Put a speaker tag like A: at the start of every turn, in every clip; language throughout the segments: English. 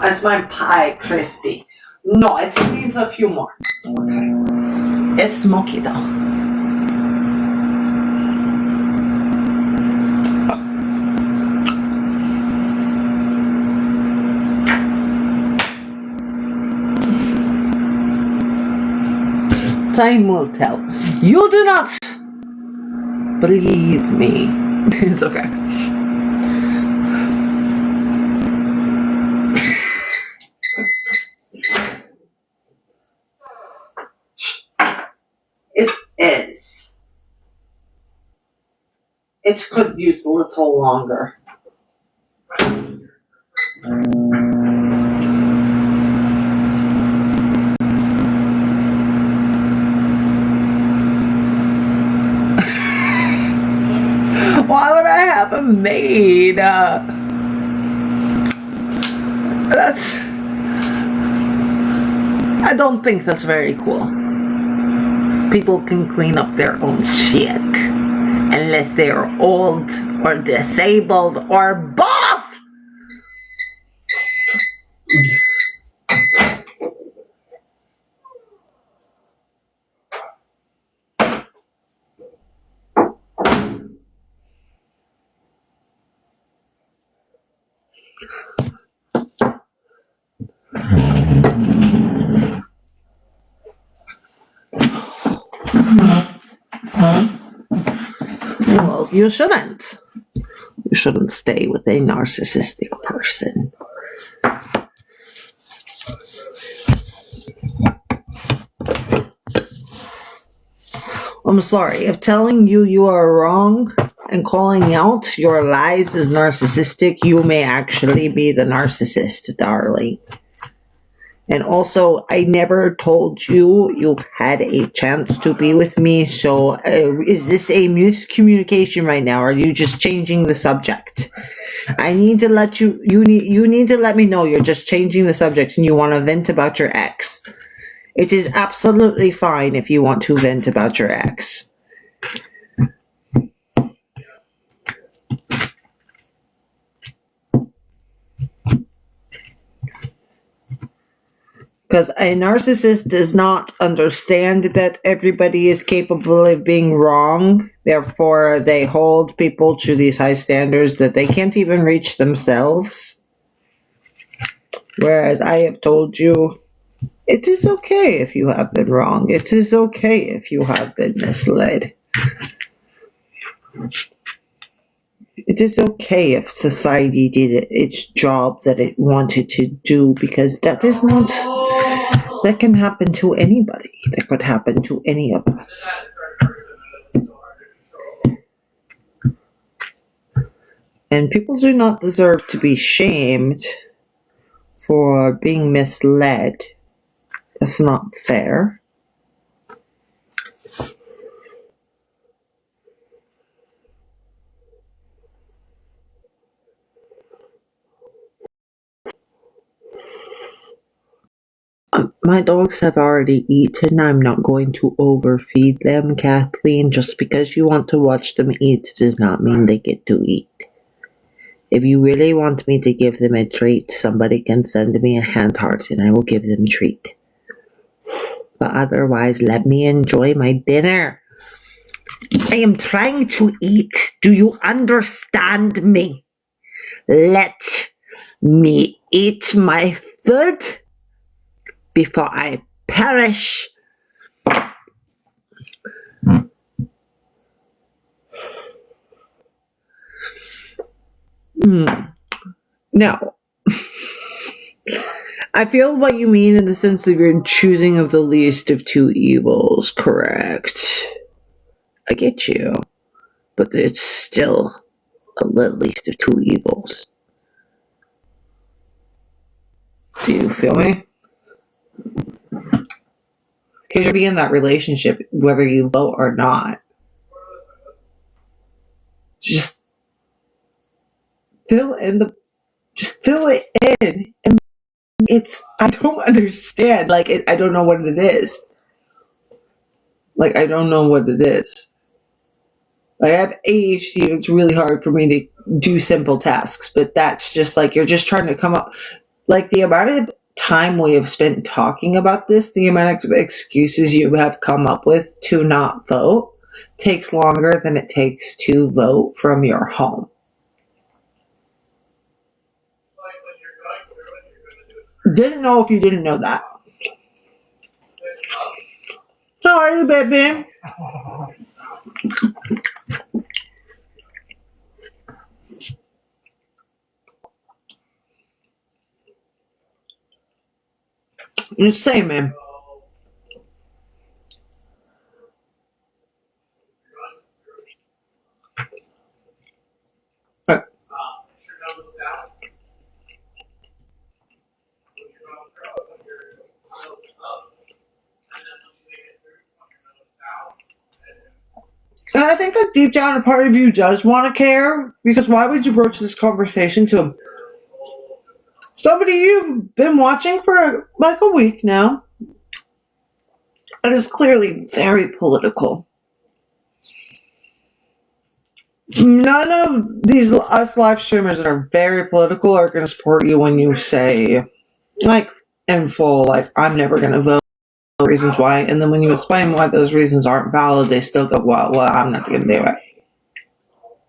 A: That's my pie crispy. No, it needs a few more. Okay. It's smoky though. Time will tell. You do not believe me. It's okay. It is. It could use a little longer. Why would I have a maid? I don't think that's very cool. People can clean up their own shit. Unless they are old or disabled or both! Well, you shouldn't. You shouldn't stay with a narcissistic person. I'm sorry, if telling you are wrong and calling out your lies is narcissistic, you may actually be the narcissist, darling. And also, I never told you had a chance to be with me, so is this a miscommunication right now, or are you just changing the subject? I need to let you need to let me know you're just changing the subject and you want to vent about your ex. It is absolutely fine if you want to vent about your ex. Because a narcissist does not understand that everybody is capable of being wrong. Therefore, they hold people to these high standards that they can't even reach themselves. Whereas I have told you, it is okay if you have been wrong. It is okay if you have been misled. It is okay if society did its job that it wanted to do, because that can happen to anybody. That could happen to any of us. And people do not deserve to be shamed for being misled. That's not fair. My dogs have already eaten. I'm not going to overfeed them, Kathleen. Just because you want to watch them eat does not mean they get to eat. If you really want me to give them a treat, somebody can send me a hand heart and I will give them a treat. But otherwise, let me enjoy my dinner. I am trying to eat. Do you understand me? Let me eat my food before I perish. No. I feel what you mean in the sense of you're choosing of the least of two evils, correct? I get you. But it's still the least of two evils. Do you feel me? Because you'll be in that relationship whether you vote or not. Just fill it in. And I don't understand. I don't know what it is. I don't know what it is. I have ADHD, and it's really hard for me to do simple tasks, but that's just you're just trying to come up. Like the amount of time we have spent talking about this, the amount of excuses you have come up with to not vote takes longer than it takes to vote from your home. Didn't know if you didn't know that. How are you, baby? Just say, man. And I think that deep down, a part of you does want to care, because why would you broach this conversation to somebody you've been watching for like a week now? It is clearly very political. None of these us live streamers that are very political are going to support you when you say, like, in full, like, I'm never going to vote, reasons why. And then when you explain why those reasons aren't valid, they still go, well, I'm not going to do it.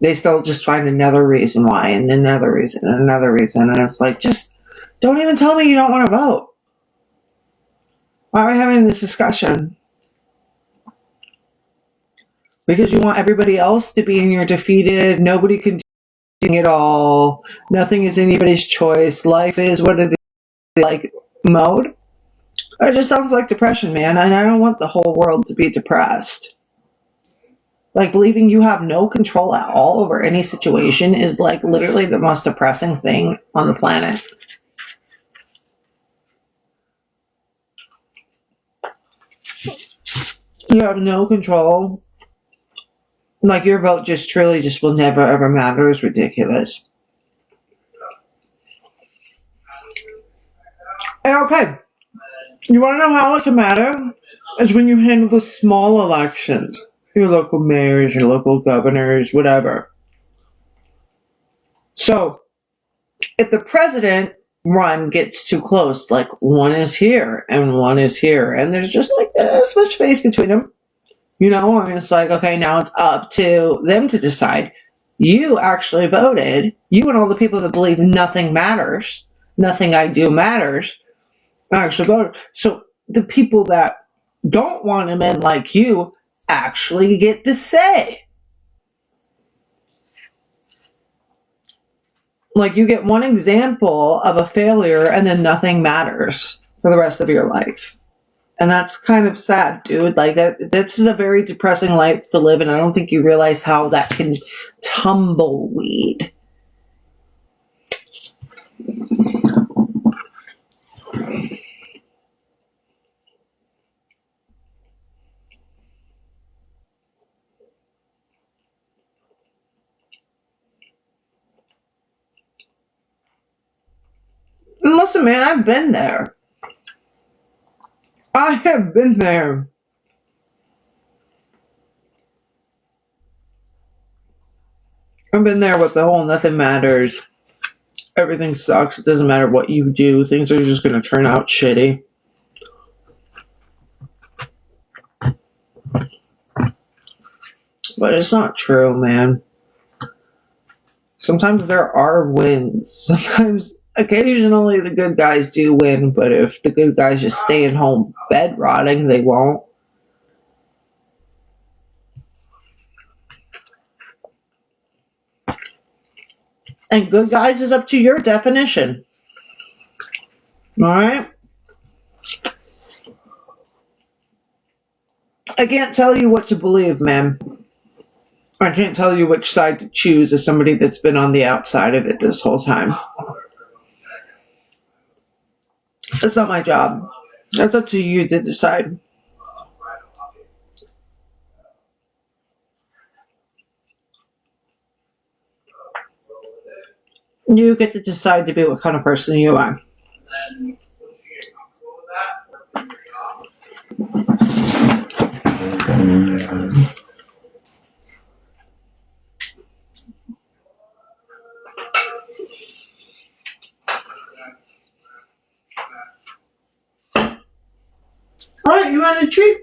A: They still just find another reason why, and another reason, and another reason. And it's like, just don't even tell me you don't want to vote. Why are we having this discussion? Because you want everybody else to be in your defeated, nobody can do it all, nothing is anybody's choice, life is what it is, like, mode. It just sounds like depression, man, and I don't want the whole world to be depressed. Like, believing you have no control at all over any situation is, like, literally the most depressing thing on the planet. You have no control. Like, your vote just truly just will never ever matter is ridiculous. And okay, you want to know how it can matter? Is when you handle the small elections. Your local mayors, your local governors, whatever. So, if the president run gets too close, like one is here and one is here, and there's just like this much space between them, you know, and it's like, okay, now it's up to them to decide. You actually voted. You and all the people that believe nothing matters, nothing I do matters, actually voted. So the people that don't want him in like you actually get to say. Like, you get one example of a failure and then nothing matters for the rest of your life. And that's kind of sad, dude. Like, this is a very depressing life to live, and I don't think you realize how that can tumbleweed. And listen, man, I've been there. I have been there. I've been there with the whole nothing matters. Everything sucks. It doesn't matter what you do. Things are just going to turn out shitty. But it's not true, man. Sometimes there are wins. Sometimes, occasionally, the good guys do win, but if the good guys just stay at home bed rotting, they won't. And good guys is up to your definition. Alright? I can't tell you what to believe, man. I can't tell you which side to choose as somebody that's been on the outside of it this whole time. That's not my job. That's up to you to decide. You get to decide to be what kind of person you are. a treat?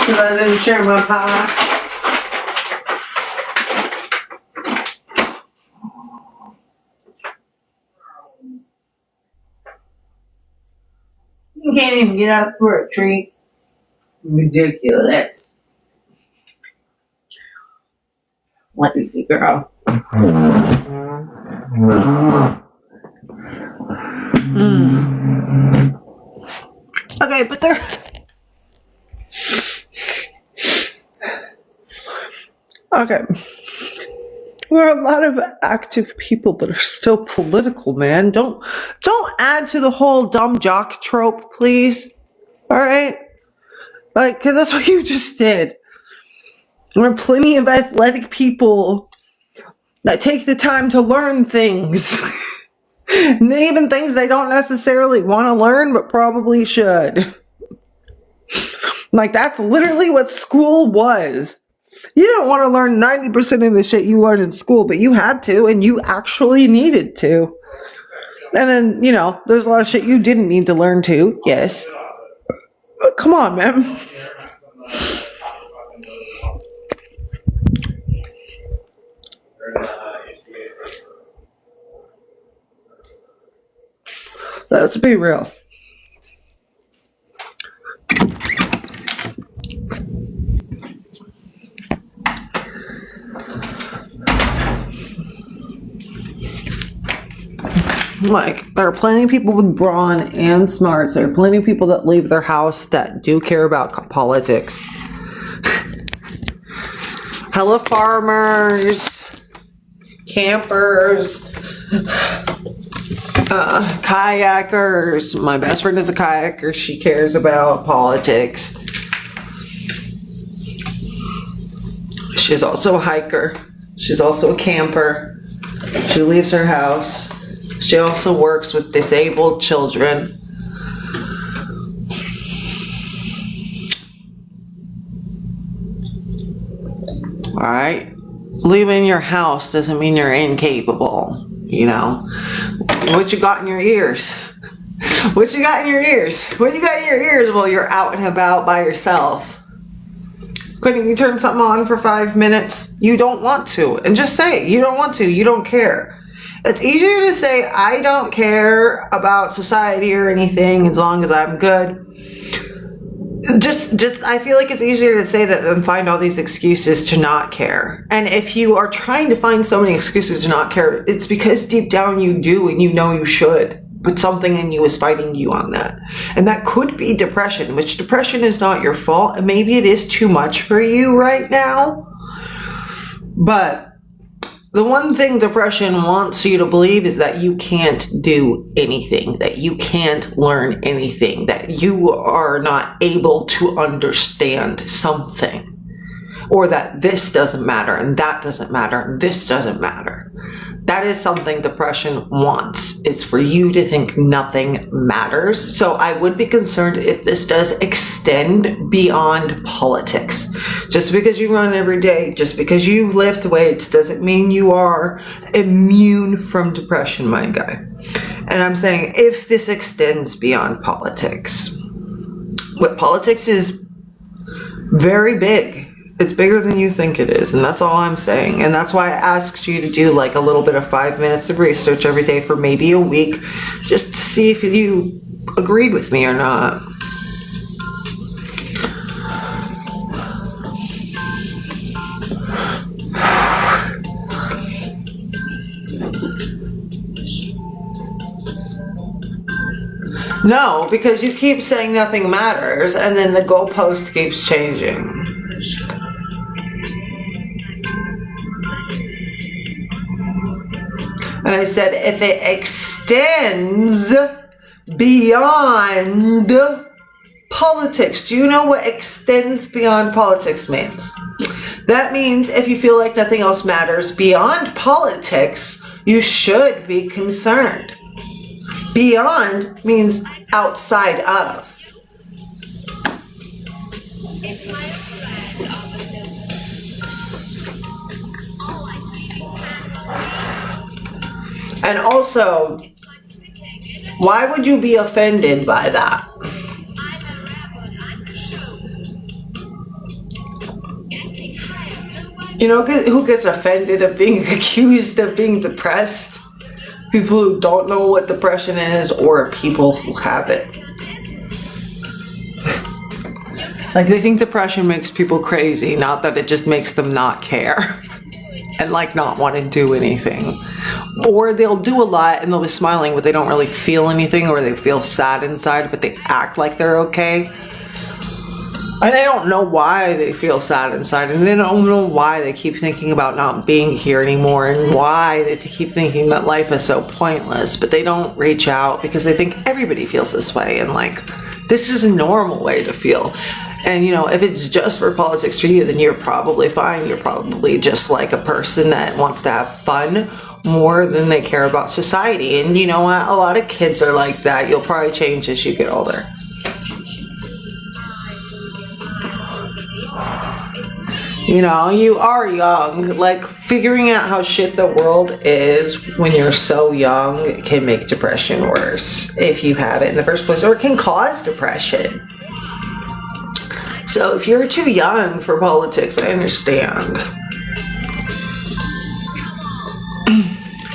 A: Because I didn't share my pie. You can't even get up for a treat. Ridiculous. Lazy girl. Okay, but there are a lot of active people that are still political, man. Don't add to the whole dumb jock trope, please. All right? Like, because that's what you just did. There are plenty of athletic people that take the time to learn things. And even things they don't necessarily want to learn, but probably should. Like, that's literally what school was. You don't want to learn 90% of the shit you learned in school, but you had to, and you actually needed to. And then, you know, there's a lot of shit you didn't need to learn too, yes. But come on, man. Let's be real. Like, there are plenty of people with brawn and smarts. There are plenty of people that leave their house that do care about politics. Hella farmers, campers, kayakers. My best friend is a kayaker. She cares about politics. She's also a hiker. She's also a camper. She leaves her house. She also works with disabled children. Alright? Leaving your house doesn't mean you're incapable, you know? What you got in your ears? What you got in your ears? What you got in your ears while you're out and about by yourself? Couldn't you turn something on for 5 minutes? You don't want to. And just say, you don't want to. You don't care. It's easier to say, I don't care about society or anything as long as I'm good. Just, I feel like it's easier to say that than find all these excuses to not care. And if you are trying to find so many excuses to not care, it's because deep down you do and you know you should. But something in you is fighting you on that. And that could be depression, which depression is not your fault. And maybe it is too much for you right now. But the one thing depression wants you to believe is that you can't do anything, that you can't learn anything, that you are not able to understand something, or that this doesn't matter and that doesn't matter and this doesn't matter. That is something depression wants. It's for you to think nothing matters. So I would be concerned if this does extend beyond politics. Just because you run every day, just because you lift weights, doesn't mean you are immune from depression, my guy. And I'm saying if this extends beyond politics. What politics is very big. It's bigger than you think it is, and that's all I'm saying. And that's why I asked you to do like a little bit of 5 minutes of research every day for maybe a week, just to see if you agreed with me or not. No, because you keep saying nothing matters, and then the goalpost keeps changing. And I said, if it extends beyond politics. Do you know what extends beyond politics means? That means if you feel like nothing else matters beyond politics, you should be concerned. Beyond means outside of. And also, why would you be offended by that? You know, who gets offended of being accused of being depressed? People who don't know what depression is, or people who have it. Like, they think depression makes people crazy, not that it just makes them not care and like not want to do anything. Or they'll do a lot and they'll be smiling, but they don't really feel anything, or they feel sad inside, but they act like they're okay. And they don't know why they feel sad inside, and they don't know why they keep thinking about not being here anymore, and why they keep thinking that life is so pointless, but they don't reach out because they think everybody feels this way, and like, this is a normal way to feel. And you know, if it's just for politics for you, then you're probably fine. You're probably just like a person that wants to have fun more than they care about society. And you know what? A lot of kids are like that. You'll probably change as you get older. You know, you are young. Like, figuring out how shit the world is when you're so young can make depression worse if you have it in the first place, or it can cause depression. So if you're too young for politics, I understand.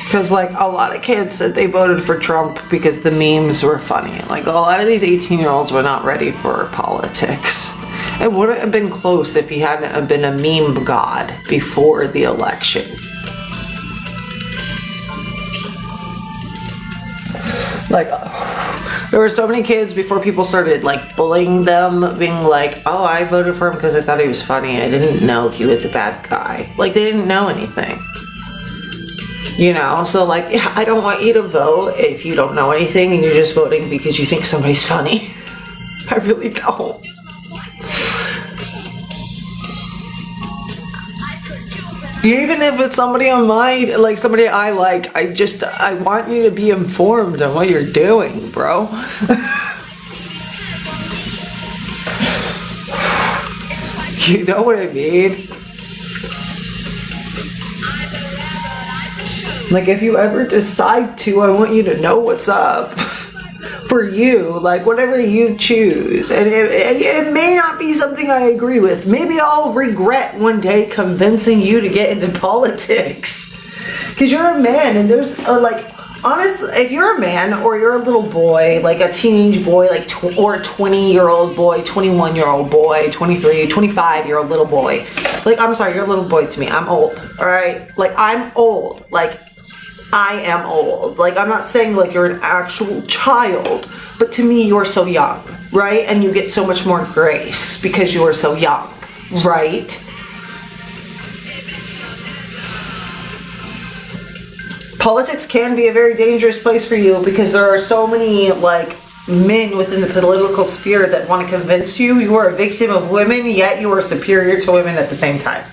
A: Because like, a lot of kids said they voted for Trump because the memes were funny. Like, a lot of these 18-year-olds were not ready for politics. It wouldn't have been close if he hadn't been a meme god before the election. Like, there were so many kids before people started like bullying them, being like, oh, I voted for him because I thought he was funny. I didn't know he was a bad guy. Like, they didn't know anything. You know, so like, I don't want you to vote if you don't know anything and you're just voting because you think somebody's funny. I really don't. Even if it's somebody on my, like, somebody I like, I want you to be informed on what you're doing, bro. You know what I mean? Like, if you ever decide to, I want you to know what's up. For you, like, whatever you choose. And it may not be something I agree with. Maybe I'll regret one day convincing you to get into politics. Because you're a man, and there's like, honestly, if you're a man or you're a little boy, like a teenage boy, like or a 20-year-old boy, 21-year-old boy, 23, 25-year-old little boy. Like, I'm sorry, you're a little boy to me. I'm old, all right? Like, I'm old. Like, I am old. Like, I'm not saying like you're an actual child, but to me, you're so young, right? And you get so much more grace because you are so young, right? Politics can be a very dangerous place for you because there are so many like men within the political sphere that want to convince you you are a victim of women, yet you are superior to women at the same time.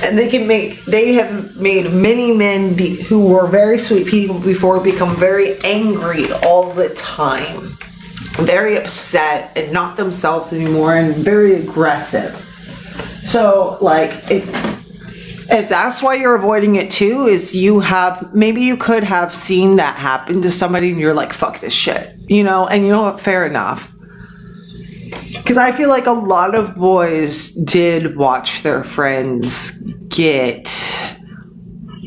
A: And they have made many men who were very sweet people before become very angry all the time. Very upset and not themselves anymore and very aggressive. So, like, if that's why you're avoiding it too, is maybe you could have seen that happen to somebody and you're like, fuck this shit, you know? And you know what, fair enough. Because I feel like a lot of boys did watch their friends get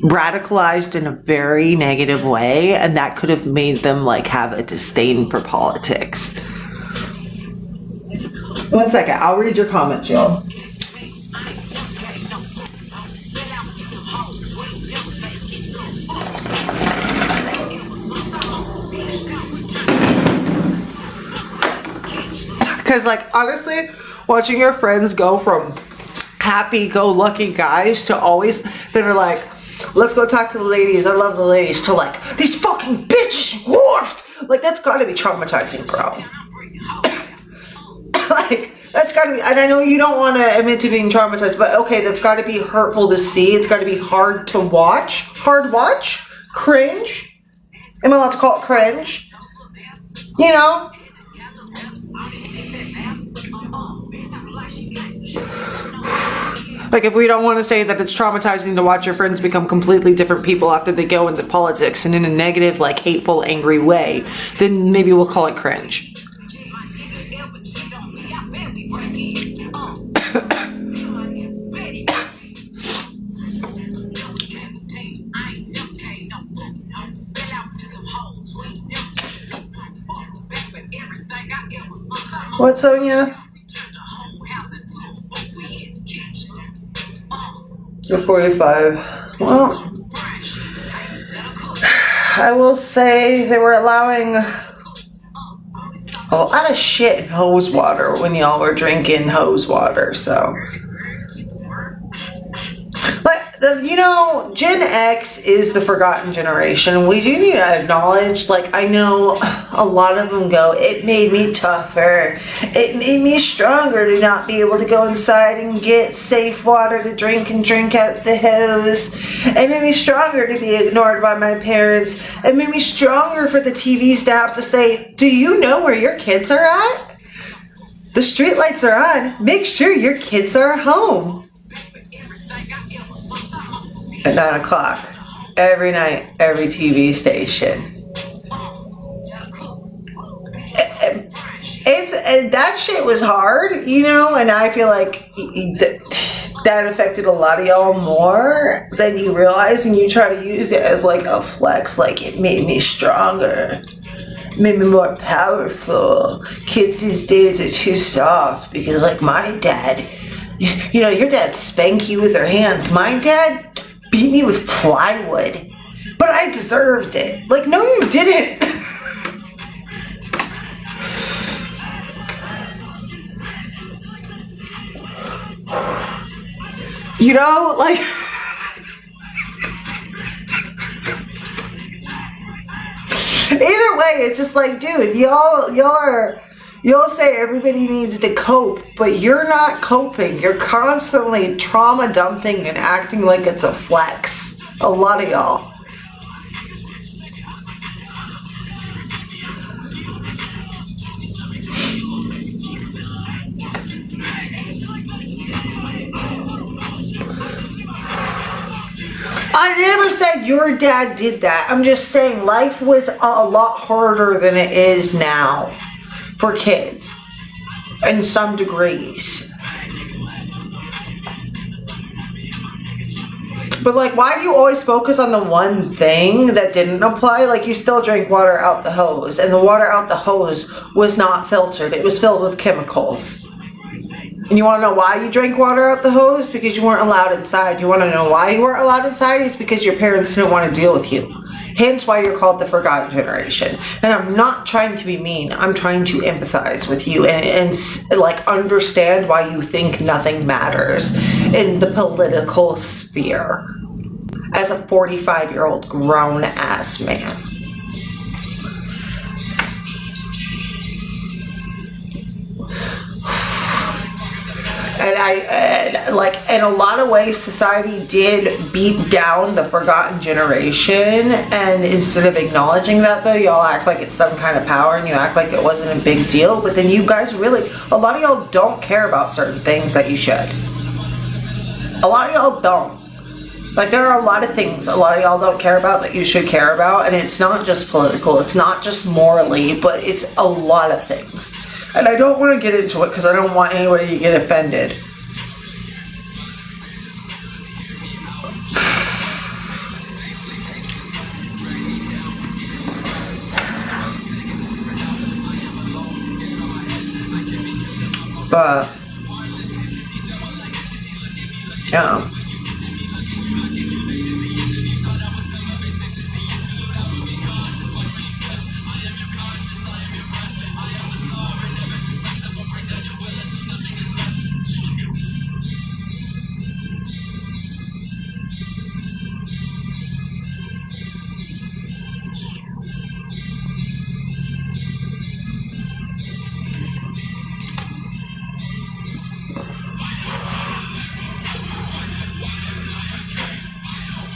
A: radicalized in a very negative way, and that could have made them like have a disdain for politics. 1 second, I'll read your comments, y'all. Because, like, honestly, watching your friends go from happy-go-lucky guys to always that are like, let's go talk to the ladies, I love the ladies, to like, these fucking bitches, woof! Like, that's gotta be traumatizing, bro. Like, that's gotta be, and I know you don't want to admit to being traumatized, but okay, that's gotta be hurtful to see. It's gotta be hard to watch. Hard watch? Cringe? Am I allowed to call it cringe? You know?
B: Like, if we don't want to say that it's traumatizing to watch your friends become completely different people after they go into politics and in a negative, like, hateful, angry way, then maybe we'll call it cringe. What, Sonia? You're 45. Well, I will say they were allowing a lot of shit in hose water when y'all were drinking hose water, so. Like, you know, Gen X is the forgotten generation. We do need to acknowledge, like, I know a lot of them go, it made me tougher. It made me stronger to not be able to go inside and get safe water to drink and drink out the hose. It made me stronger to be ignored by my parents. It made me stronger for the TVs to have to say, do you know where your kids are at? The streetlights are on. Make sure your kids are home. At 9 o'clock, every night, every TV station. That shit was hard, you know, and I feel like that affected a lot of y'all more than you realize, and you try to use it as like a flex, like it made me stronger, made me more powerful. Kids these days are too soft because, like, my dad, you know, your dad spanked you with her hands. My dad beat me with plywood, but I deserved it. Like, no, you didn't. You know, like, either way, it's just like, dude, you'll say everybody needs to cope, but you're not coping. You're constantly trauma dumping and acting like it's a flex. A lot of y'all. I never said your dad did that. I'm just saying life was a lot harder than it is now for kids in some degrees. But, like, why do you always focus on the one thing that didn't apply? Like, you still drank water out the hose, and the water out the hose was not filtered. It was filled with chemicals. And you want to know why you drank water out the hose? Because you weren't allowed inside. You want to know why you weren't allowed inside? It's because your parents didn't want to deal with you. Hence why you're called the forgotten generation. And I'm not trying to be mean. I'm trying to empathize with you and like understand why you think nothing matters in the political sphere as a 45-year-old grown-ass man. And like, in a lot of ways, society did beat down the forgotten generation, and instead of acknowledging that, though, y'all act like it's some kind of power, and you act like it wasn't a big deal, but then you guys really, a lot of y'all don't care about certain things that you should. A lot of y'all don't. Like, there are a lot of things a lot of y'all don't care about that you should care about, and it's not just political, it's not just morally, but it's a lot of things. And I don't want to get into it because I don't want anybody to get offended. But, yeah.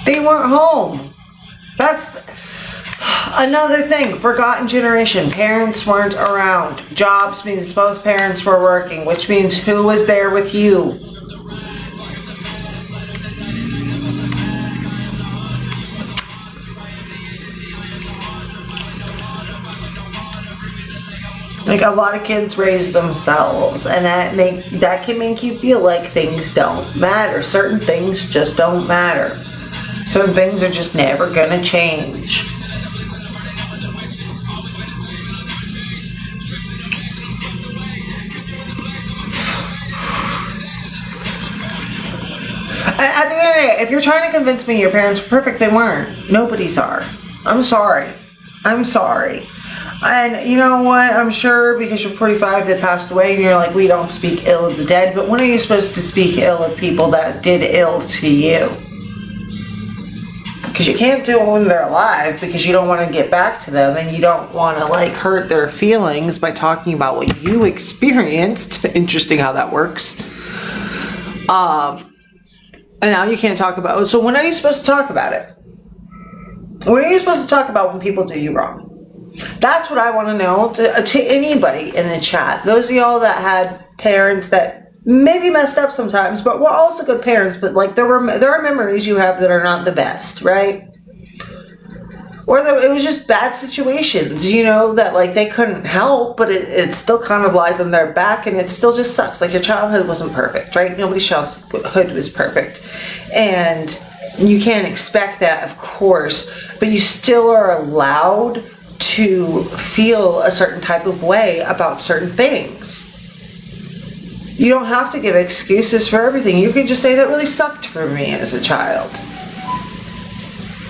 B: They weren't home. That's another thing. Forgotten generation. Parents weren't around. Jobs means both parents were working, which means who was there with you? Like, a lot of kids raise themselves, and that can make you feel like things don't matter. Certain things just don't matter. Certain things are just never gonna change. At the end of the day, if you're trying to convince me your parents were perfect, they weren't. Nobody's are. I'm sorry. I'm sorry. And you know what? I'm sure because you're 45 that passed away and you're like, we don't speak ill of the dead. But when are you supposed to speak ill of people that did ill to you? Because you can't do it when they're alive because you don't want to get back to them and you don't want to like hurt their feelings by talking about what you experienced. Interesting how that works. And now you can't talk about it. So when are you supposed to talk about it? When are you supposed to talk about when people do you wrong? That's what I want to know to anybody in the chat. Those of y'all that had parents that maybe messed up sometimes, but were also good parents, but like there are memories you have that are not the best, right? Or it was just bad situations, you know, that like they couldn't help, but it still kind of lies on their back and it still just sucks. Like your childhood wasn't perfect, right? Nobody's childhood was perfect. And you can't expect that, of course, but you still are allowed to feel a certain type of way about certain things. You don't have to give excuses for everything. You can just say that really sucked for me as a child.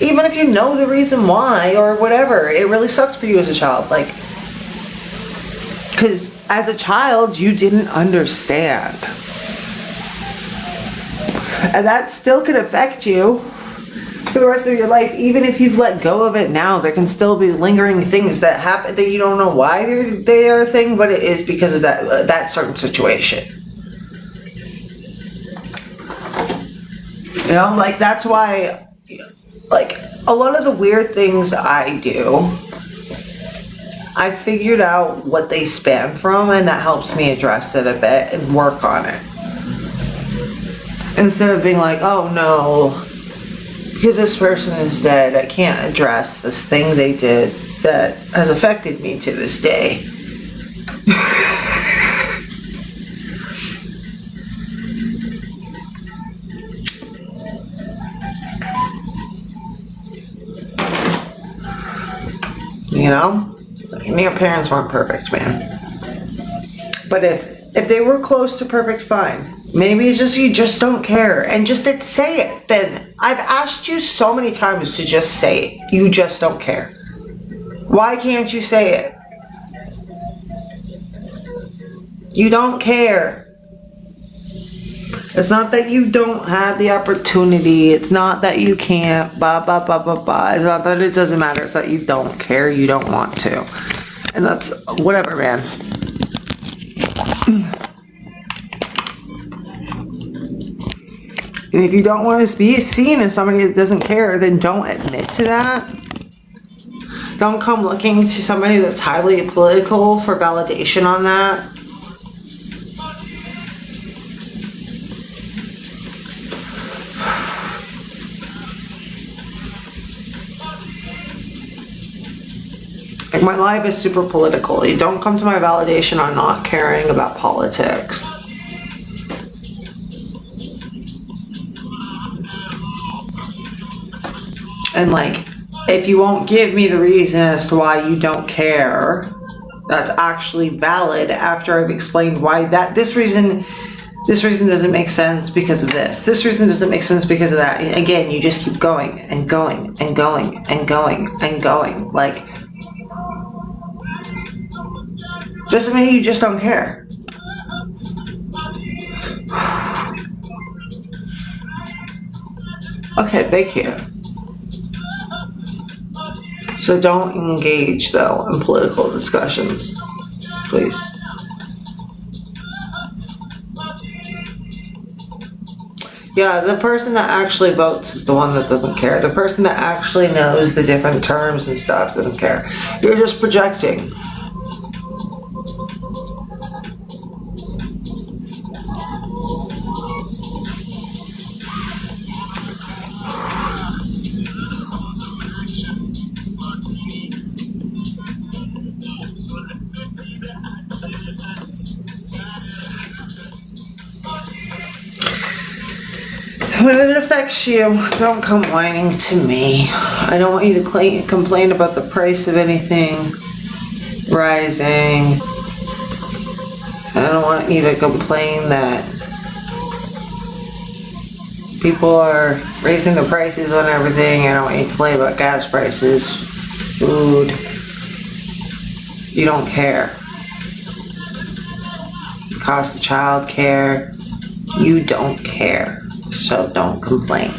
B: Even if you know the reason why or whatever, it really sucked for you as a child. Like, because as a child, you didn't understand. And that still could affect you for the rest of your life. Even if you've let go of it now, there can still be lingering things that happen that you don't know why they are a thing, but it is because of that certain situation. You know, like that's why, like a lot of the weird things I do, I figured out what they span from, and that helps me address it a bit and work on it. Instead of being like, oh no, because this person is dead, I can't address this thing they did that has affected me to this day. You know? Your parents weren't perfect, man. But if they were close to perfect, fine. Maybe it's just you just don't care. And just to say it, then. I've asked you so many times to just say it. You just don't care. Why can't you say it? You don't care. It's not that you don't have the opportunity. It's not that you can't. It's not that it doesn't matter. It's that you don't care. You don't want to. And that's whatever, man. And if you don't want to be seen as somebody that doesn't care, then don't admit to that. Don't come looking to somebody that's highly political for validation on that. Like my life is super political. You don't come to my validation on not caring about politics. And like, if you won't give me the reason as to why you don't care, that's actually valid after I've explained why this reason doesn't make sense because of this. This reason doesn't make sense because of that. And again, you just keep going and going and going and going and going. Like, just maybe you just don't care. Okay, thank you. So don't engage, though, in political discussions, please. Yeah, the person that actually votes is the one that doesn't care. The person that actually knows the different terms and stuff doesn't care. You're just projecting. When it affects you, don't come whining to me. I don't want you to complain about the price of anything rising. I don't want you to complain that people are raising the prices on everything. I don't want you to complain about gas prices, food. You don't care. The cost of child care. You don't care. So don't complain.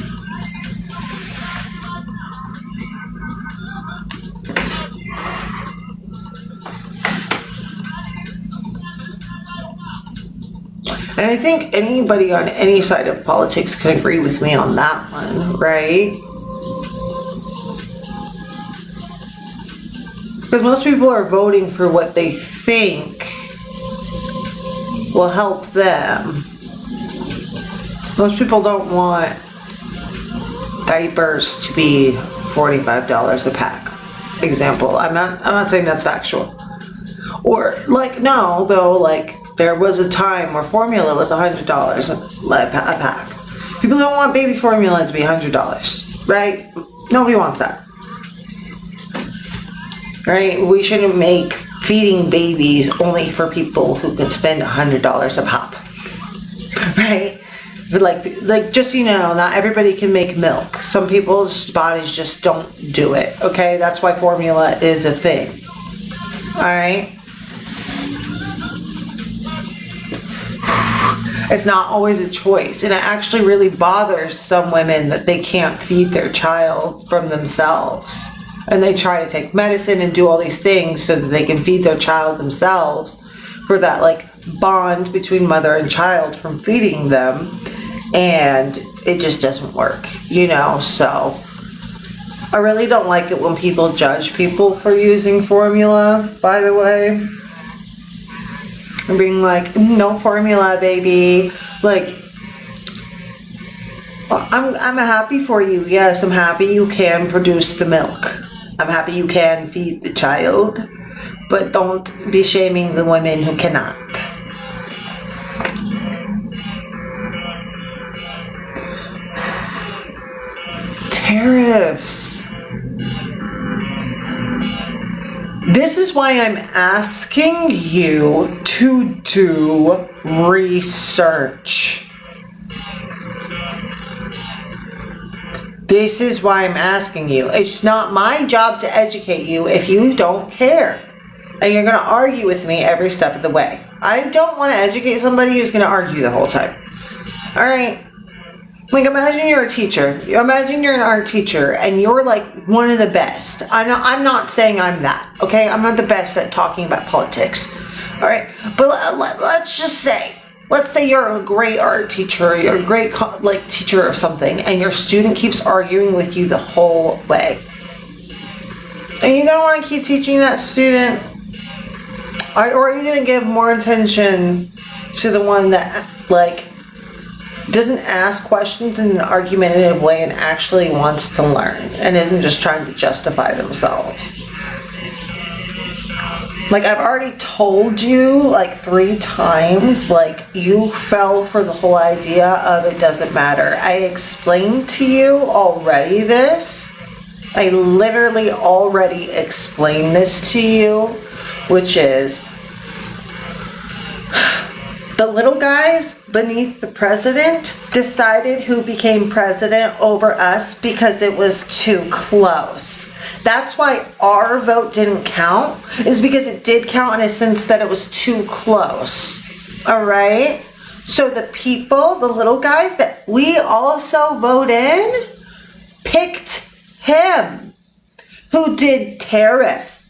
B: And I think anybody on any side of politics can agree with me on that one, right? Because most people are voting for what they think will help them. Most people don't want diapers to be $45 a pack. Example. I'm not saying that's factual. Or like no, though, like there was a time where formula was $100 a pack. People don't want baby formula to be $100, right? Nobody wants that. Right? We shouldn't make feeding babies only for people who can spend $100 a pop. Right? But like just so you know, not everybody can make milk. Some people's bodies just don't do it. Okay? That's why formula is a thing. Alright? It's not always a choice. And it actually really bothers some women that they can't feed their child from themselves. And they try to take medicine and do all these things so that they can feed their child themselves for that like bond between mother and child from feeding them. And it just doesn't work, you know, so I really don't like it when people judge people for using formula, by the way. And being like, no formula, baby. Like, I'm happy for you. Yes, I'm happy you can produce the milk. I'm happy you can feed the child. But don't be shaming the women who cannot. Tariffs. This is why I'm asking you to do research. This is why I'm asking you. It's not my job to educate you if you don't care. And you're going to argue with me every step of the way. I don't want to educate somebody who's going to argue the whole time. All right? Like, imagine you're a teacher. Imagine you're an art teacher and you're like one of the best. I'm not saying I'm that, okay? I'm not the best at talking about politics. All right? But let's just say, let's say you're a great art teacher, you're a great teacher of something, and your student keeps arguing with you the whole way. Are you going to want to keep teaching that student? Or are you going to give more attention to the one that, like, doesn't ask questions in an argumentative way and actually wants to learn and isn't just trying to justify themselves? Like, I've already told you like 3 times, like, you fell for the whole idea of it doesn't matter. I explained to you already this. I literally already explained this to you, which is the little guys beneath the president decided who became president over us because it was too close. That's why our vote didn't count, is because it did count in a sense that it was too close. All right? So the people, the little guys that we also vote in, picked him. Who did tariff?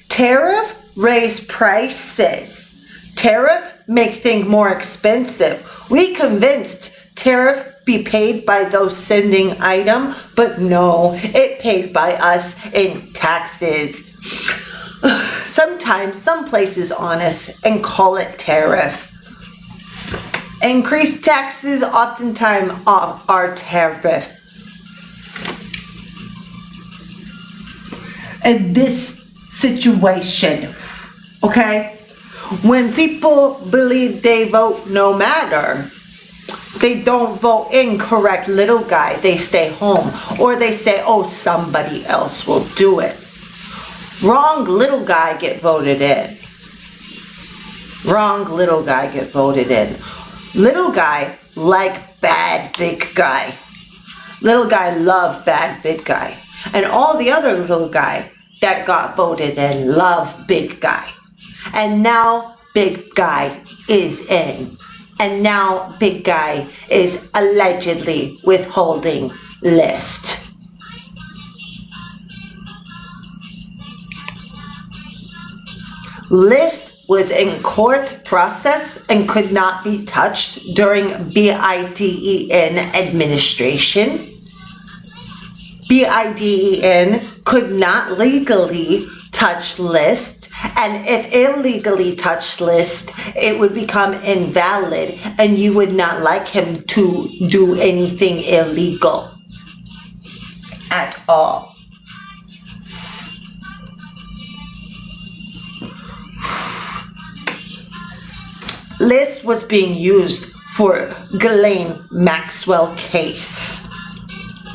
B: Tariff raised prices. Tariff make things more expensive. We convinced tariff be paid by those sending item, but no, it paid by us in taxes. Sometimes some places honest and call it tariff. Increased taxes oftentimes are tariff. In this situation, okay? When people believe they vote no matter, They don't vote in correct little guy. They stay home. Or they say, oh, somebody else will do it. Wrong little guy get voted in. Wrong little guy get voted in. Little guy like bad big guy. Little guy love bad big guy. And all the other little guy that got voted in love big guy. And now big guy is in. And now big guy is allegedly withholding list. List was in court process and could not be touched during BIDEN administration. BIDEN could not legally touch list, and if illegally touched list, it would become invalid and you would not like him to do anything illegal at all. List was being used for Ghislaine Maxwell case.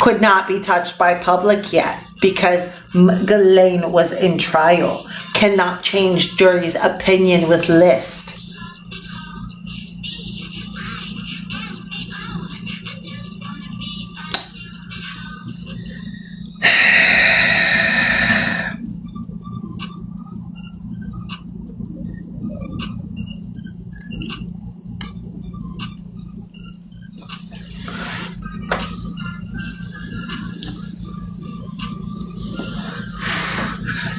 B: Could not be touched by public yet because Ghislaine was in trial. Cannot change jury's opinion with list.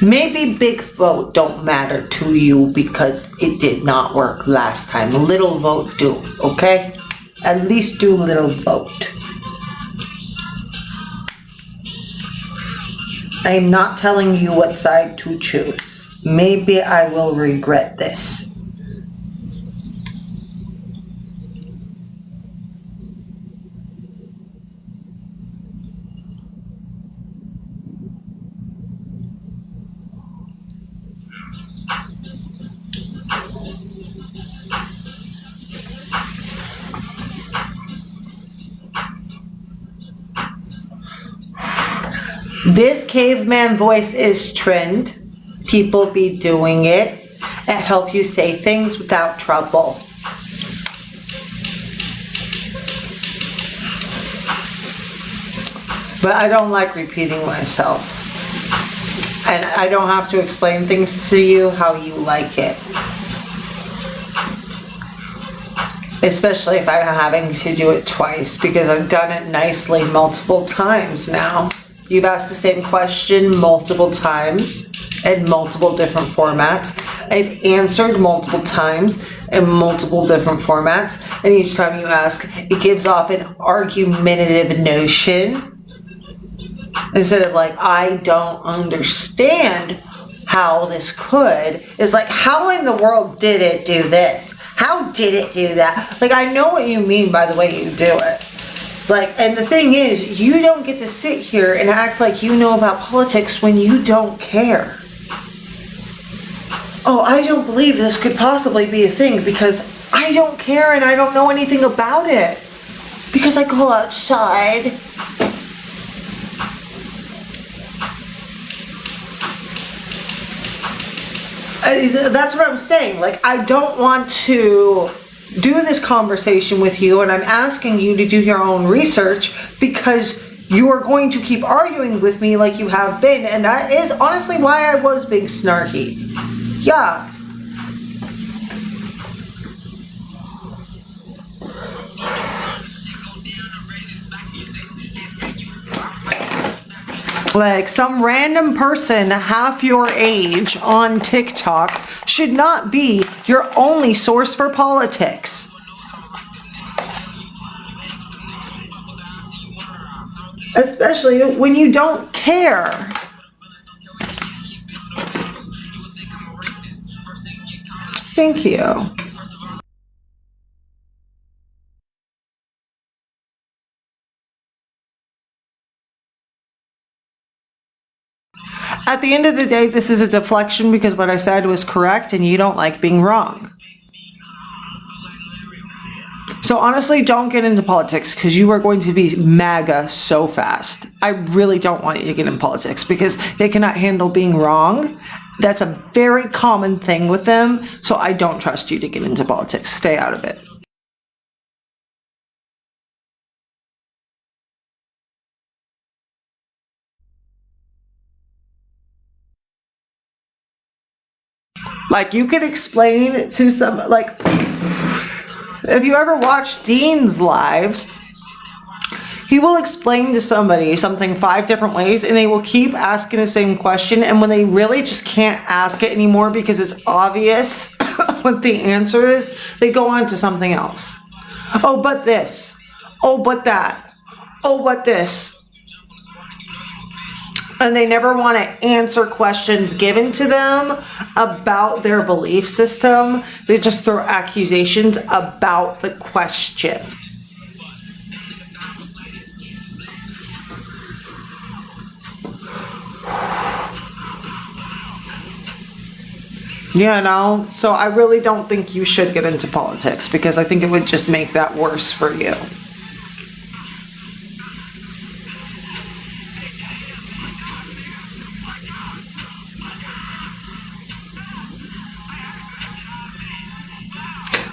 B: Maybe big vote don't matter to you because it did not work last time. Little vote do, okay? At least do little vote. I am not telling you what side to choose. Maybe I will regret this. This caveman voice is trend. People be doing it. It help you say things without trouble. But I don't like repeating myself. And I don't have to explain things to you how you like it. Especially if I'm having to do it twice because I've done it nicely multiple times now. You've asked the same question multiple times in multiple different formats. I've answered multiple times in multiple different formats. And each time you ask, it gives off an argumentative notion. Instead of like, I don't understand how this could. It's like, how in the world did it do this? How did it do that? Like, I know what you mean by the way you do it. Like, and the thing is, you don't get to sit here and act like you know about politics when you don't care. Oh, I don't believe this could possibly be a thing because I don't care and I don't know anything about it. Because I go outside. That's what I'm saying. Like, I don't want to do this conversation with you, and I'm asking you to do your own research because you are going to keep arguing with me like you have been, and that is honestly why I was being snarky. Yeah. Like, some random person half your age on TikTok should not be your only source for politics. Especially when you don't care. Thank you. At the end of the day, this is a deflection because what I said was correct and you don't like being wrong. So honestly, don't get into politics because you are going to be MAGA so fast. I really don't want you to get in politics because they cannot handle being wrong. That's a very common thing with them. So I don't trust you to get into politics. Stay out of it. Like, you could explain to some, like, if you ever watch Dean's lives, he will explain to somebody something 5 different ways and they will keep asking the same question. And when they really just can't ask it anymore because it's obvious what the answer is, they go on to something else. Oh, but this. Oh, but that. Oh, but this. And they never want to answer questions given to them about their belief system. They just throw accusations about the question. You know, so I really don't think you should get into politics because I think it would just make that worse for you.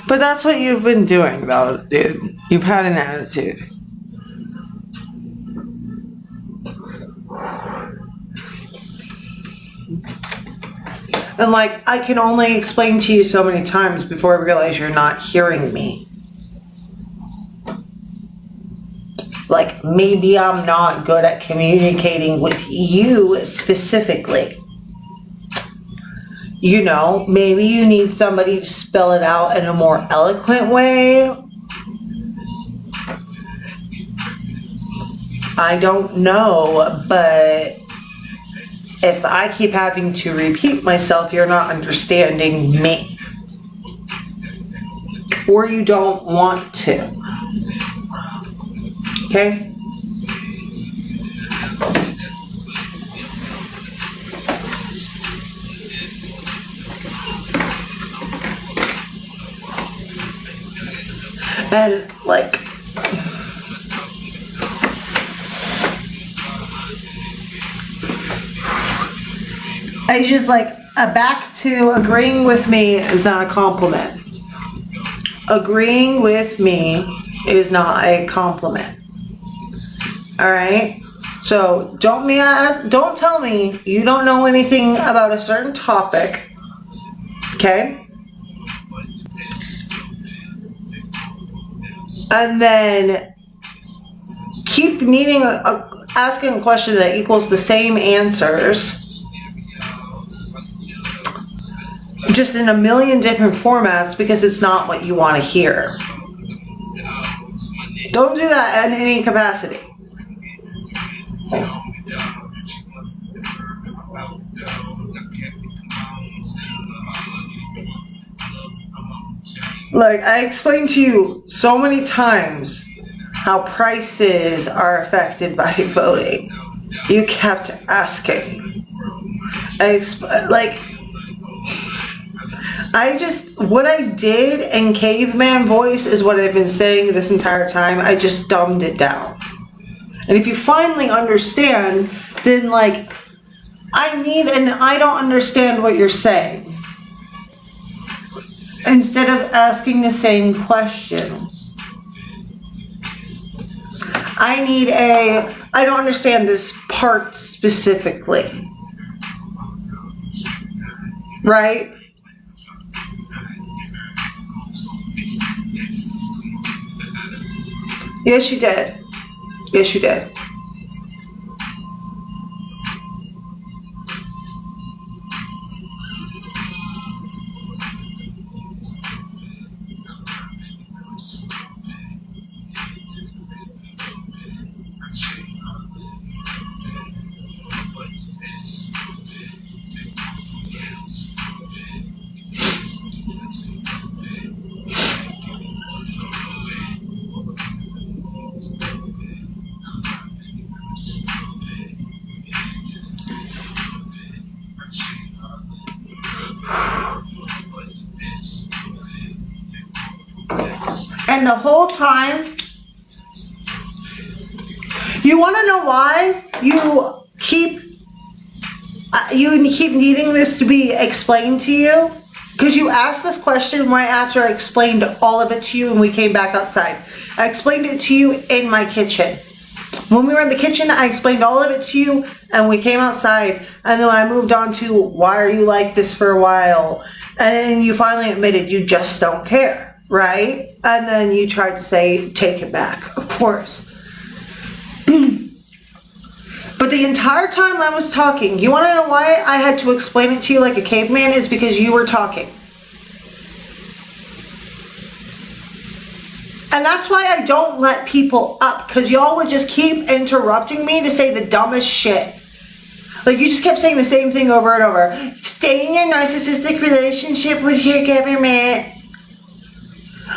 B: But that's what you've been doing, though, dude. You've had an attitude. And, like, I can only explain to you so many times before I realize you're not hearing me. Like, maybe I'm not good at communicating with you specifically. You know, maybe you need somebody to spell it out in a more eloquent way. I don't know, but if I keep having to repeat myself, you're not understanding me. Or you don't want to. Okay? And, like, I just, like, back to agreeing with me is not a compliment. Agreeing with me is not a compliment. Alright? So, don't tell me you don't know anything about a certain topic. Okay? And then keep needing asking a question that equals the same answers, just in a million different formats because it's not what you want to hear. Don't do that in any capacity. Like, I explained to you so many times how prices are affected by voting. You kept asking. What I did in caveman voice is what I've been saying this entire time. I just dumbed it down. And if you finally understand, then, like, I don't understand what you're saying. Instead of asking the same questions. I don't understand this part specifically. Right? Yes, you did. Yes, you did. And the whole time, you want to know why you keep needing this to be explained to you? Because you asked this question right after I explained all of it to you and we came back outside. I explained it to you in my kitchen. When we were in the kitchen, I explained all of it to you and we came outside, and then I moved on to why are you like this for a while, and then you finally admitted you just don't care, right? And then you tried to say take it back, of course. But the entire time I was talking, you want to know why I had to explain it to you like a caveman? Is because you were talking. And that's why I don't let people up, because y'all would just keep interrupting me to say the dumbest shit. Like, you just kept saying the same thing over and over. Stay in your narcissistic relationship with your government.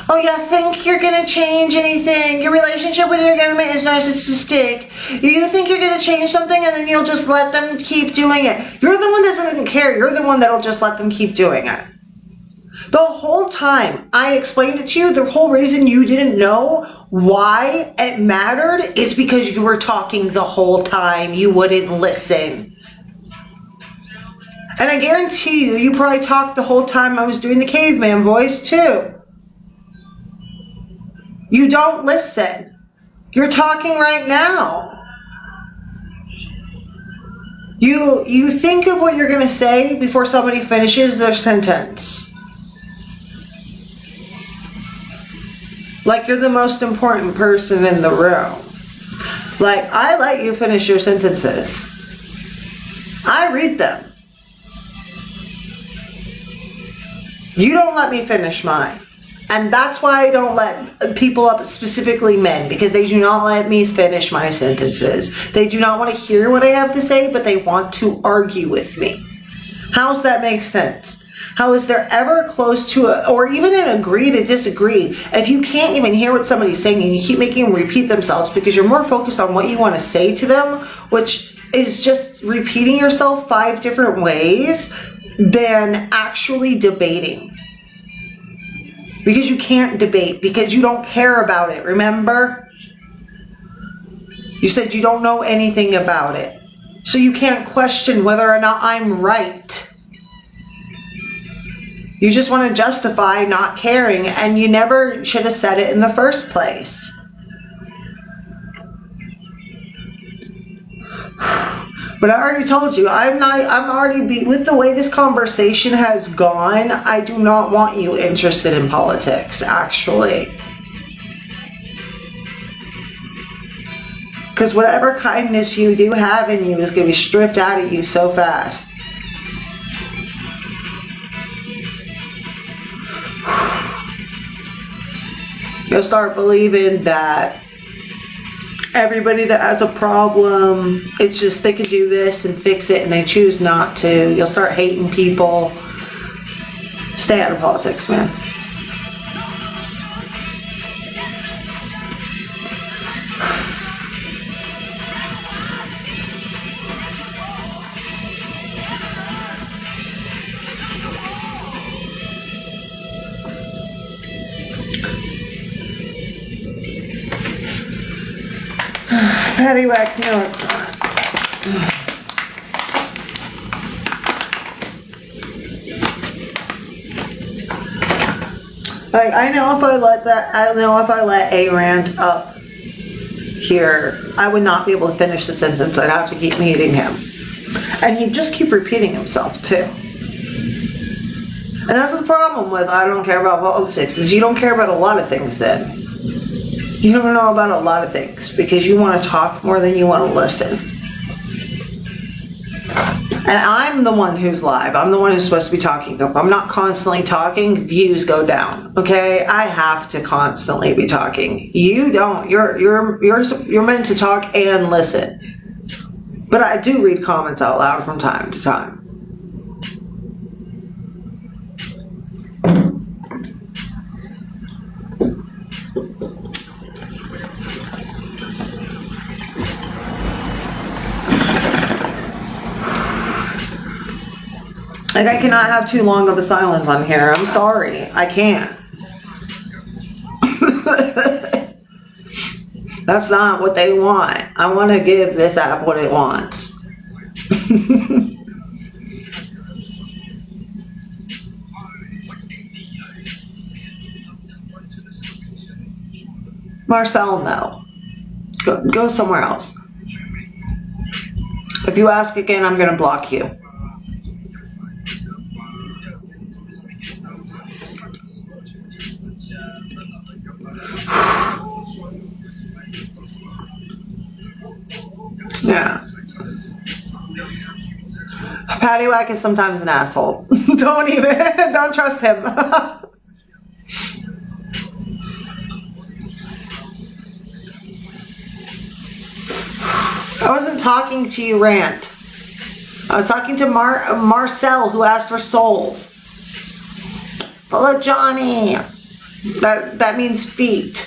B: Oh, you think you're going to change anything? Your relationship with your government is narcissistic. You think you're going to change something and then you'll just let them keep doing it. You're the one that doesn't care. You're the one that'll just let them keep doing it. The whole time I explained it to you, the whole reason you didn't know why it mattered is because you were talking the whole time. You wouldn't listen. And I guarantee you, you probably talked the whole time I was doing the caveman voice too. You don't listen. You're talking right now. You think of what you're going to say before somebody finishes their sentence. Like you're the most important person in the room. Like, I let you finish your sentences. I read them. You don't let me finish mine. And that's why I don't let people up, specifically men, because they do not let me finish my sentences. They do not want to hear what I have to say, but they want to argue with me. How's that make sense? How is there ever close to or even an agree to disagree if you can't even hear what somebody's saying and you keep making them repeat themselves because you're more focused on what you want to say to them, which is just repeating yourself 5 different ways than actually debating. Because you can't debate, because you don't care about it, remember? You said you don't know anything about it. So you can't question whether or not I'm right. You just want to justify not caring, and you never should have said it in the first place. But I already told you, I'm already with the way this conversation has gone, I do not want you interested in politics, actually. Because whatever kindness you do have in you is going to be stripped out of you so fast. You'll start believing that everybody that has a problem, it's just they could do this and fix it and they choose not to. You'll start hating people. Stay out of politics, man. Paddywhack, no it's not. Like, I know if I let A rant up here, I would not be able to finish the sentence. I'd have to keep muting him. And he'd just keep repeating himself too. And that's the problem with I don't care about politics, is you don't care about a lot of things then. You don't know about a lot of things because you want to talk more than you want to listen. And I'm the one who's live. I'm the one who's supposed to be talking. If I'm not constantly talking, views go down. Okay? I have to constantly be talking. You don't. You're meant to talk and listen. But I do read comments out loud from time to time. Like, I cannot have too long of a silence on here. I'm sorry. I can't. That's not what they want. I want to give this app what it wants. Marcel, no. Go somewhere else. If you ask again, I'm going to block you. Yeah. Paddywhack is sometimes an asshole. Don't trust him. I wasn't talking to you, Rant. I was talking to Marcel, who asked for souls. Hello, Johnny. That means feet.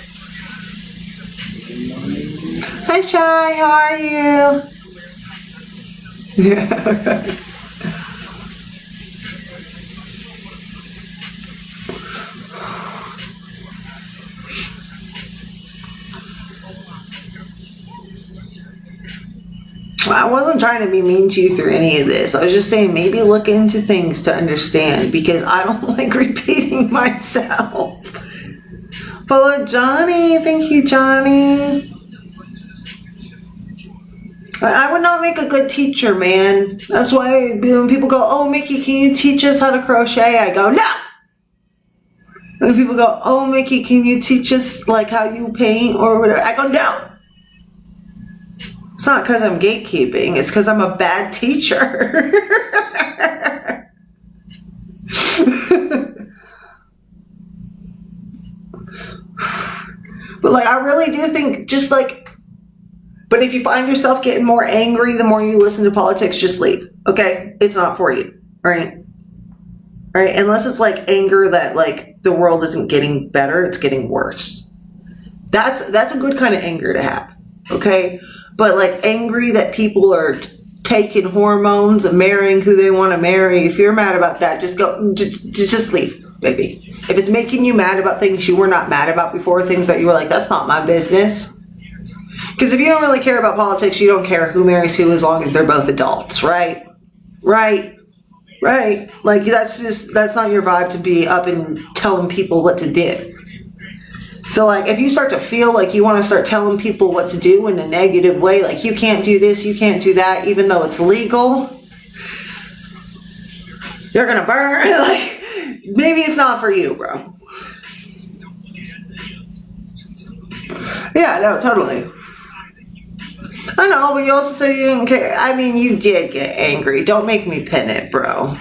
B: Hi, Shy. How are you? Yeah. I wasn't trying to be mean to you through any of this. I was just saying maybe look into things to understand, because I don't like repeating myself. Follow Johnny. Thank you, Johnny. I would not make a good teacher, man. That's why when people go, oh, Mickey, can you teach us how to crochet? I go, no. When people go, oh, Mickey, can you teach us like how you paint or whatever? I go, no. It's not because I'm gatekeeping. It's because I'm a bad teacher. But like, I really do think just like, but if you find yourself getting more angry the more you listen to politics, just leave. Okay? It's not for you. Right? Right? Unless it's like anger that like the world isn't getting better, it's getting worse. That's a good kind of anger to have. Okay? But like angry that people are taking hormones and marrying who they want to marry, if you're mad about that, just go, just leave, baby. If it's making you mad about things you were not mad about before, things that you were like, that's not my business. Because if you don't really care about politics, you don't care who marries who as long as they're both adults, right? Right. Right. Like that's not your vibe to be up and telling people what to do. So like if you start to feel like you want to start telling people what to do in a negative way, like you can't do this, you can't do that, even though it's legal, you're gonna burn. Like maybe it's not for you, bro. Yeah, no, totally. I know, but you also said you didn't care. I mean, you did get angry. Don't make me pin it, bro.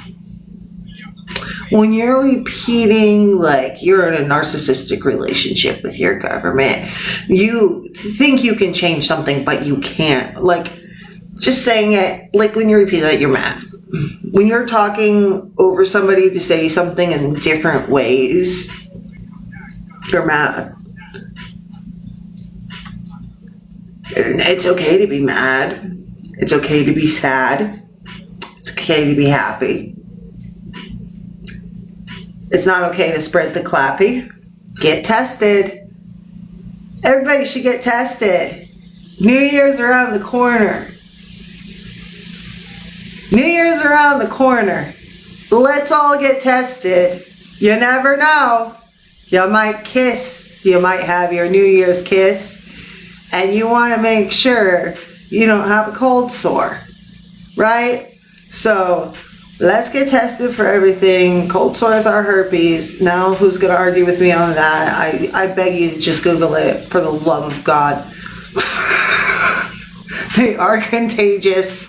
B: When you're repeating, like, you're in a narcissistic relationship with your government, you think you can change something, but you can't. Like, just saying it, like, when you repeat that, you're mad. When you're talking over somebody to say something in different ways, you're mad. It's okay to be mad. It's okay to be sad. It's okay to be happy. It's not okay to spread the clappy. Get tested. Everybody should get tested. New Year's around the corner. New Year's around the corner. Let's all get tested. You never know. You might kiss. You might have your New Year's kiss. And you want to make sure you don't have a cold sore, right? So let's get tested for everything. Cold sores are herpes. Now who's going to argue with me on that? I beg you to just Google it for the love of God. They are contagious.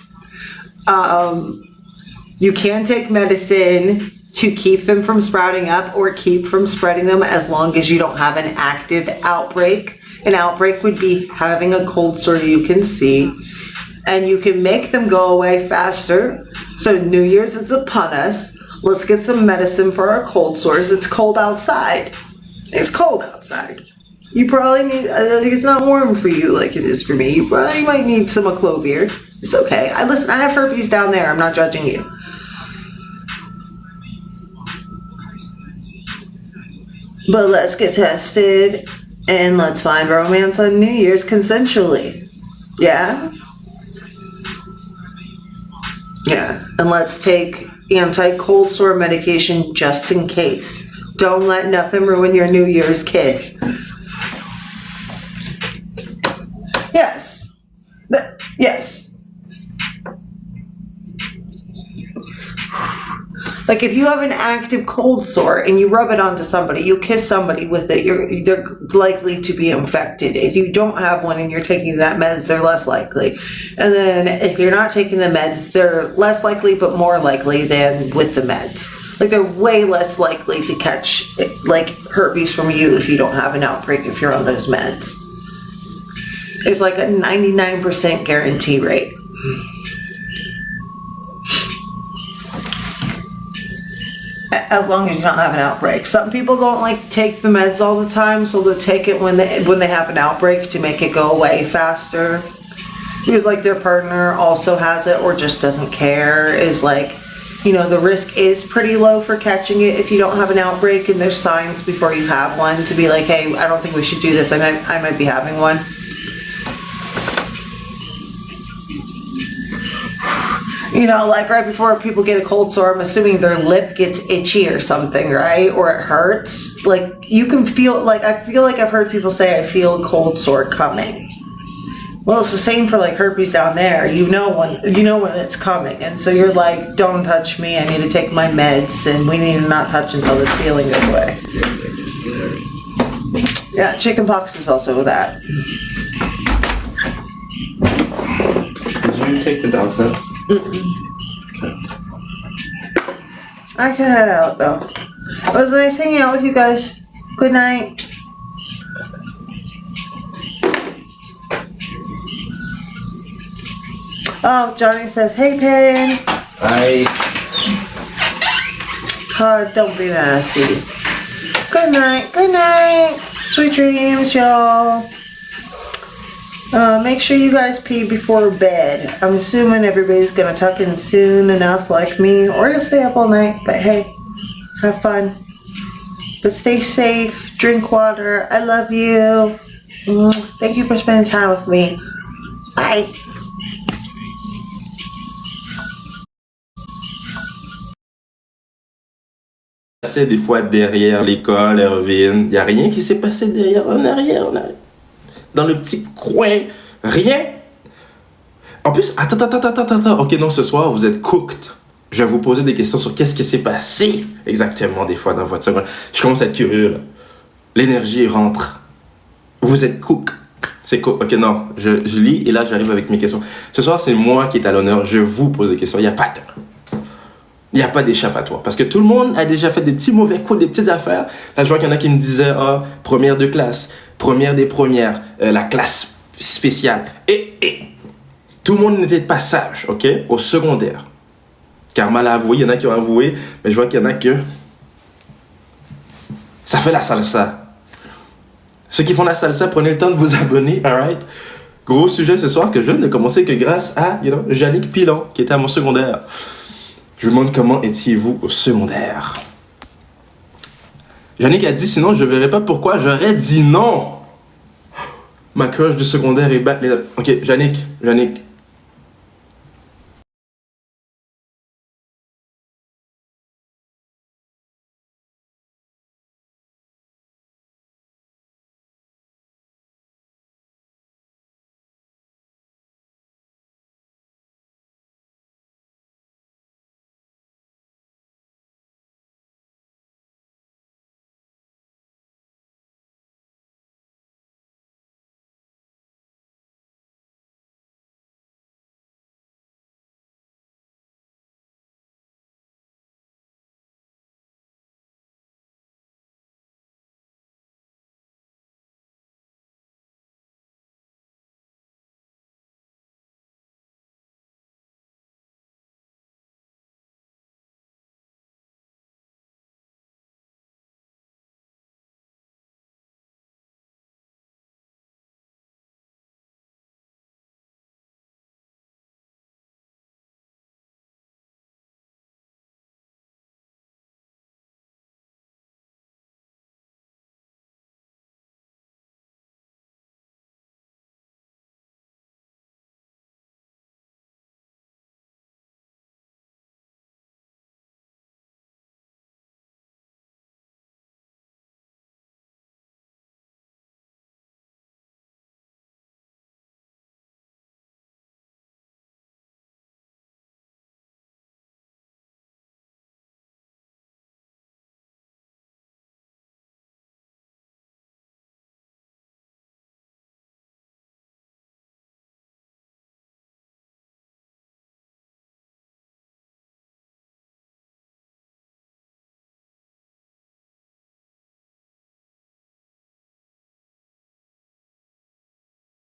B: You can take medicine to keep them from sprouting up or keep from spreading them as long as you don't have an active outbreak. An outbreak would be having a cold sore you can see, and you can make them go away faster. So New Year's is upon us. Let's get some medicine for our cold sores. It's cold outside. It's cold outside. You probably need, it's not warm for you like it is for me. You probably might need some Aclovir. It's okay. Listen, I have herpes down there. I'm not judging you. But let's get tested. And let's find romance on New Year's consensually. Yeah? Yeah. And let's take anti-cold sore medication just in case. Don't let nothing ruin your New Year's kiss. Yes. Yes. Like if you have an active cold sore and you rub it onto somebody, you kiss somebody with it, they're likely to be infected. If you don't have one and you're taking that meds, they're less likely. And then if you're not taking the meds, they're less likely but more likely than with the meds. Like they're way less likely to catch like herpes from you if you don't have an outbreak if you're on those meds. It's like a 99% guarantee rate. As long as you don't have an outbreak. Some people don't like to take the meds all the time, so they'll take it when they have an outbreak to make it go away faster. Because like their partner also has it or just doesn't care. Is like, you know, the risk is pretty low for catching it if you don't have an outbreak, and there's signs before you have one to be like, hey, I don't think we should do this. I might be having one. You know, like right before people get a cold sore, I'm assuming their lip gets itchy or something, right? Or it hurts. Like you can feel, like I feel like I've heard people say I feel a cold sore coming. Well, it's the same for like herpes down there. You know when it's coming, and so you're like, don't touch me. I need to take my meds, and we need to not touch until this feeling goes away. Yeah, chickenpox is also that.
C: Did you take the dogs out?
B: I can head out though. It was nice hanging out with you guys. Good night. Oh, Johnny says, hey, Pin.
C: Hi.
B: Oh, don't be nasty. Good night. Good night. Sweet dreams, y'all. Make sure you guys pee before bed. I'm assuming everybody's gonna tuck in soon enough like me, or you'll stay up all night, but hey, have fun. But stay safe, drink water. I love you. Thank you for spending time with me. Bye.
C: Passé des fois derrière l'école, Erwin. Y a rien qui s'est passé derrière, en arrière. Dans le petit coin. Rien. En plus, attends. Ok, non, ce soir, vous êtes cooked. Je vais vous poser des questions sur qu'est-ce qui s'est passé exactement des fois dans votre seconde. Je commence à être curieux, là. L'énergie rentre. Vous êtes cooked. C'est cool. Ok, non, je lis et là, j'arrive avec mes questions. Ce soir, c'est moi qui est à l'honneur. Je vous pose des questions. Il n'y a pas d'échappatoire. Parce que tout le monde a déjà fait des petits mauvais coups, des petites affaires. Là, je vois qu'il y en a qui me disaient, première de classe, première des premières, la classe spéciale. Et tout le monde n'était pas sage, ok, au secondaire. Car mal avoué, il y en a qui ont avoué, mais je vois qu'il y en a que ça fait la salsa. Ceux qui font la salsa, prenez le temps de vous abonner, alright? Gros sujet ce soir que je ne commençais que grâce à, Yannick Pilon, qui était à mon secondaire. Je vous demande comment étiez-vous au secondaire? Yannick a dit sinon je ne verrai pas pourquoi. J'aurais dit non. Ma crush du secondaire est back. Ok, Yannick,